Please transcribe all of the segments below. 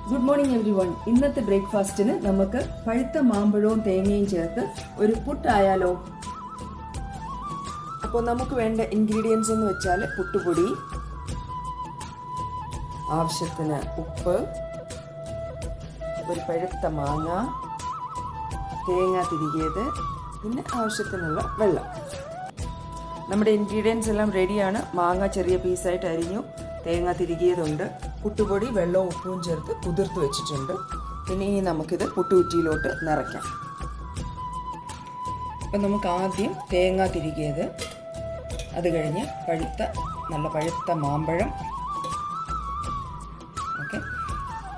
Good morning every one. ഇന്നത്തെ ബ്രേക്ക്ഫാസ്റ്റിന് നമുക്ക് പഴുത്ത മാമ്പഴവും തേങ്ങയും ചേർത്ത് ഒരു പുട്ടായാലോ? അപ്പോൾ നമുക്ക് വേണ്ട ഇൻഗ്രീഡിയൻസ് എന്ന് വെച്ചാൽ പുട്ടുപൊടി, ആവശ്യത്തിന് ഉപ്പ്, ഒരു പഴുത്ത മാങ്ങ, തേങ്ങ തിരികിയത്, പിന്നെ ആവശ്യത്തിനുള്ള വെള്ളം. നമ്മുടെ ഇൻഗ്രീഡിയൻസ് എല്ലാം റെഡിയാണ്. മാങ്ങ ചെറിയ പീസായിട്ട് അരിഞ്ഞു, തേങ്ങ തിരികിയതുണ്ട്, പുട്ടുപൊടി വെള്ളവും ഉപ്പും ചേർത്ത് കുതിർത്ത് വെച്ചിട്ടുണ്ട്. പിന്നെ ഇനി നമുക്കിത് പുട്ടുകുറ്റിയിലോട്ട് നിറയ്ക്കാം. അപ്പം നമുക്ക് ആദ്യം തേങ്ങ തിരികിയത്, അത് കഴിഞ്ഞ് നല്ല പഴുത്ത മാമ്പഴം. ഓക്കെ,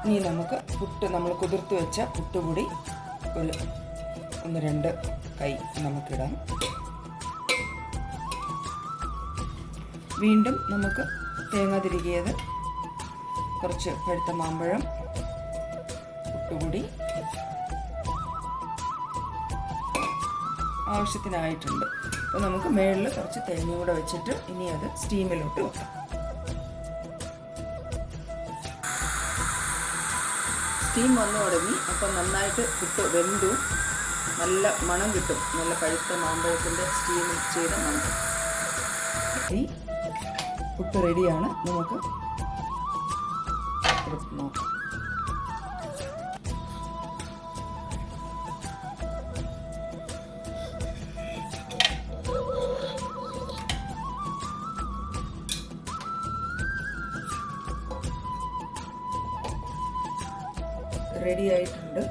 ഇനി നമുക്ക് നമ്മൾ കുതിർത്ത് വെച്ച പുട്ടുപൊടി ഒരു 1-2 കൈ നമുക്കിടാം. വീണ്ടും നമുക്ക് തേങ്ങ തിരികിയത്, കുറച്ച് പഴുത്ത മാമ്പഴം, പുട്ടുപൊടി ആവശ്യത്തിനായിട്ടുണ്ട്. അപ്പോൾ നമുക്ക് മുകളിൽ കുറച്ച് തേങ്ങ കൂടെ വെച്ചിട്ട് ഇനി അത് സ്റ്റീമിലോട്ട് വെക്കാം. സ്റ്റീം വന്നു തുടങ്ങി. അപ്പം നന്നായിട്ട് പുട്ട് വെന്തു, നല്ല മണം കിട്ടും, നല്ല പഴുത്ത മാമ്പഴത്തിൻ്റെ സ്റ്റീം ചെയ്ത മണം. ഈ പുട്ട് റെഡിയാണ്. നമുക്ക് നോക്കാം. റെഡി ആയിട്ടുണ്ട്.